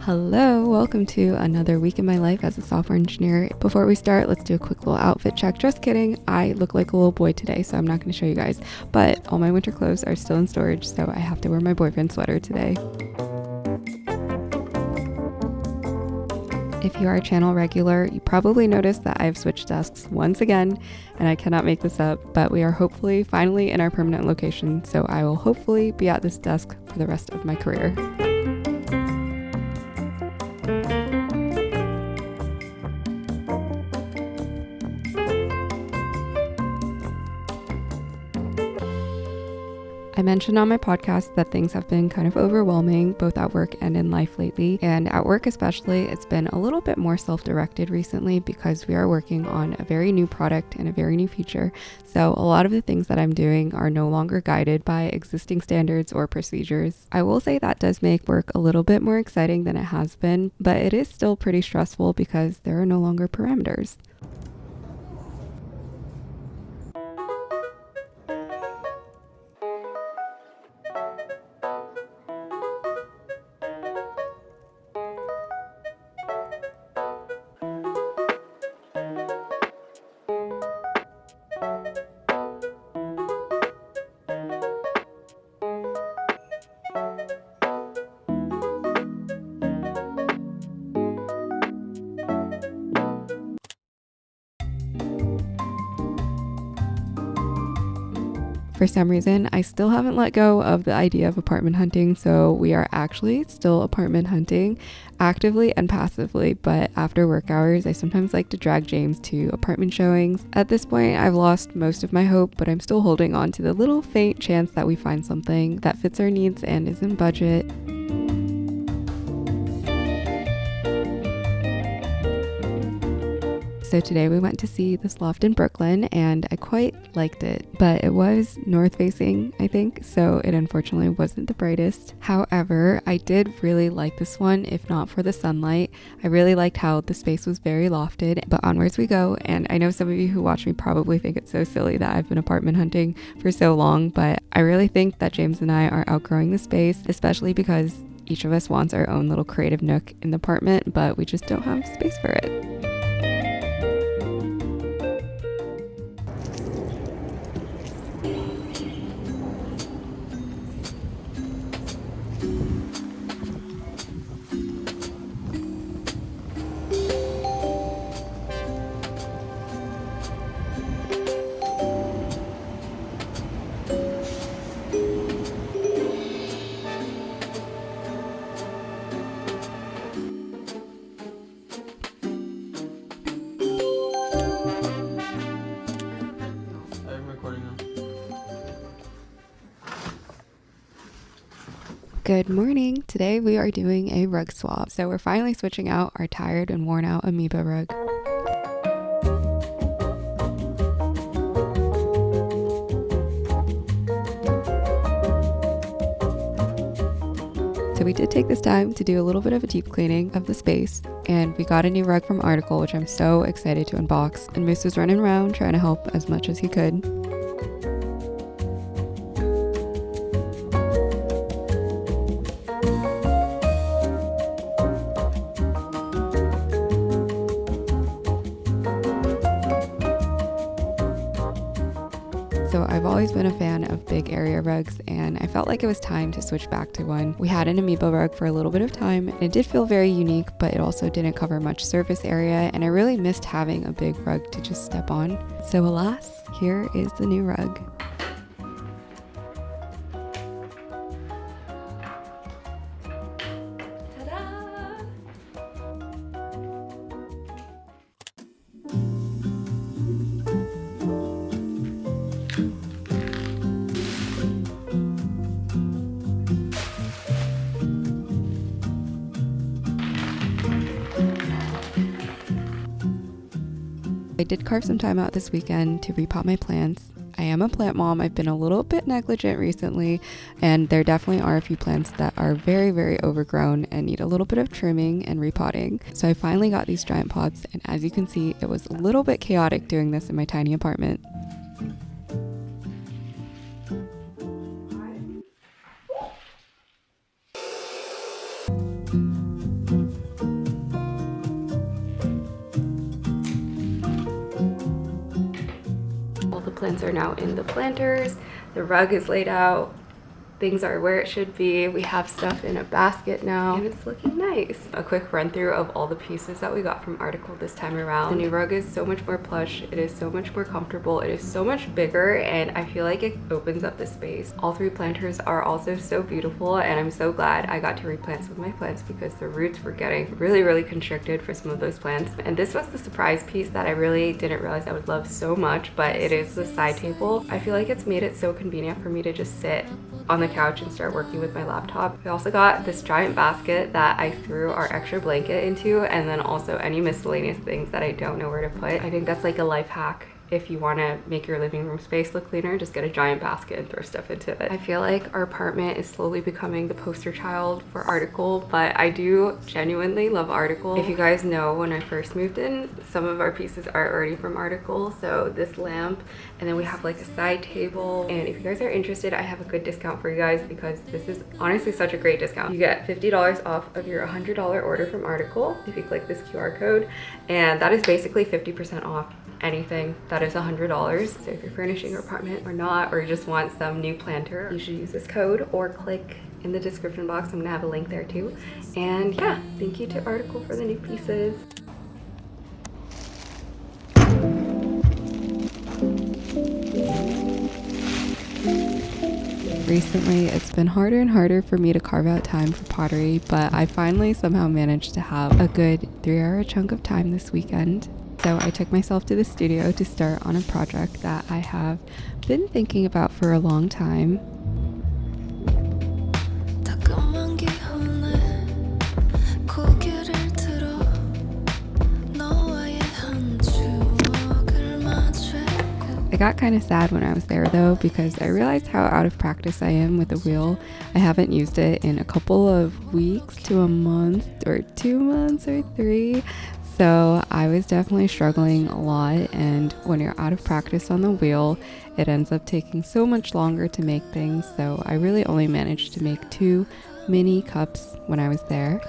Hello, welcome to another week in my life as a software engineer. Before we start, let's do a quick little outfit check. Just kidding, I look like a little boy today, so I'm not going to show you guys, but all my winter clothes are still in storage, so I have to wear my boyfriend's sweater today. If you are a channel regular, you probably noticed that I've switched desks once again, and I cannot make this up, but we are hopefully finally in our permanent location, so I will hopefully be at this desk for the rest of my career. I mentioned on my podcast that things have been kind of overwhelming, both at work and in life lately. And at work especially, it's been a little bit more self-directed recently because we are working on a very new product and a very new feature. So a lot of the things that I'm doing are no longer guided by existing standards or procedures. I will say that does make work a little bit more exciting than it has been, but it is still pretty stressful because there are no longer parameters. For some reason, I still haven't let go of the idea of apartment hunting, so we are actually still apartment hunting, actively and passively, but after work hours, I sometimes like to drag James to apartment showings. At this point, I've lost most of my hope, but I'm still holding on to the little faint chance that we find something that fits our needs and is in budget. So today we went to see this loft in Brooklyn and I quite liked it, but it was north facing, I think, so it unfortunately wasn't the brightest. However, I did really like this one, if not for the sunlight. I really liked how the space was very lofted, but onwards we go. And I know some of you who watch me probably think it's so silly that I've been apartment hunting for so long, but I really think that James and I are outgrowing the space, especially because each of us wants our own little creative nook in the apartment, but we just don't have space for it. Good morning. Today we are doing a rug swap. So we're finally switching out our tired and worn out amoeba rug. So we did take this time to do a little bit of a deep cleaning of the space, and we got a new rug from Article, which I'm so excited to unbox. And Moose was running around trying to help as much as he could. So I've always been a fan of big area rugs, and I felt like it was time to switch back to one. We had an amoeba rug for a little bit of time, and it did feel very unique, but it also didn't cover much surface area, and I really missed having a big rug to just step on. So alas, here is the new rug. I did carve some time out this weekend to repot my plants. I am a plant mom. I've been a little bit negligent recently, and there definitely are a few plants that are very, very overgrown and need a little bit of trimming and repotting. So I finally got these giant pots, and as you can see, it was a little bit chaotic doing this in my tiny apartment. plants are now in the planters. The rug is laid out. Things are where it should be. We have stuff in a basket now and it's looking nice. A quick run through of all the pieces that we got from Article this time around. The new rug is so much more plush. It is so much more comfortable. It is so much bigger and I feel like it opens up the space. All 3 planters are also so beautiful and I'm so glad I got to replant some of my plants because the roots were getting really constricted for some of those plants. And this was the surprise piece that I really didn't realize I would love so much, but it is the side table. I feel like it's made it so convenient for me to just sit on the couch and start working with my laptop. We also got this giant basket that I threw our extra blanket into, and then also any miscellaneous things that I don't know where to put. I think that's like a life hack. If you want to make your living room space look cleaner, just get a giant basket and throw stuff into it. I feel like our apartment is slowly becoming the poster child for Article, but I do genuinely love Article. If you guys know, when I first moved in, some of our pieces are already from Article. So this lamp, and then we have like a side table. And if you guys are interested, I have a good discount for you guys because this is honestly such a great discount. You get $50 off of your $100 order from Article if you click this QR code, and that is basically 50% off anything that is $100. So if you're furnishing your apartment or not, or you just want some new planter, you should use this code or click in the description box. I'm gonna have a link there too. And yeah, thank you to Article for the new pieces. Recently, it's been harder and harder for me to carve out time for pottery, but I finally somehow managed to have a good 3-hour chunk of time this weekend. So I took myself to the studio to start on a project that I have been thinking about for a long time. I got kind of sad when I was there though, because I realized how out of practice I am with the wheel. I haven't used it in a couple of weeks to a month or 2 months or 3. So I was definitely struggling a lot, and when you're out of practice on the wheel, it ends up taking so much longer to make things. So I really only managed to make 2 mini cups when I was there.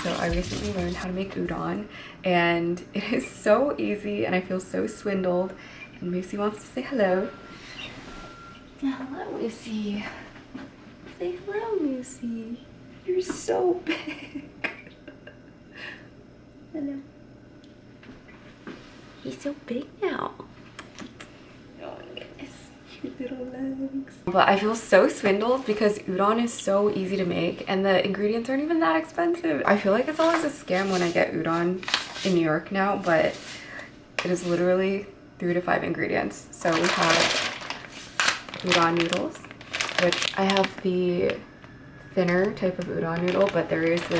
So I recently learned how to make udon, and it is so easy and I feel so swindled. And Lucy wants to say hello. Hello, Lucy. Say hello, Lucy. You're so big. Hello. He's so big now. Oh, yes. Cute little legs. But I feel so swindled because udon is so easy to make and the ingredients aren't even that expensive. I feel like it's always a scam when I get udon in New York now, but it is literally 3 to 5 ingredients. So we have udon noodles, which I have the thinner type of udon noodle, but there is the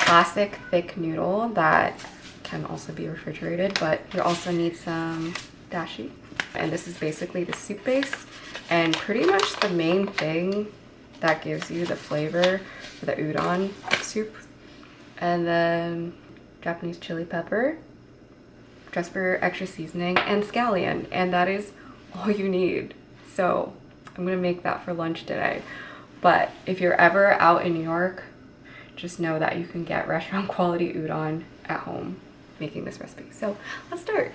classic thick noodle that can also be refrigerated, but you also need some dashi. And this is basically the soup base and pretty much the main thing that gives you the flavor for the udon soup. And then Japanese chili pepper, just for extra seasoning, and scallion, and that is all you need. So I'm gonna make that for lunch today. But if you're ever out in New York, just know that you can get restaurant quality udon at home making this recipe. So let's start.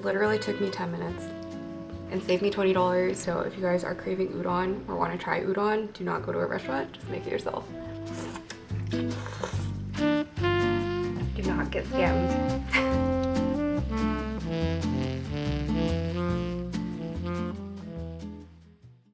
literally took me 10 minutes and saved me $20. So if you guys are craving udon or want to try udon, do not go to a restaurant, just make it yourself. Do not get scammed.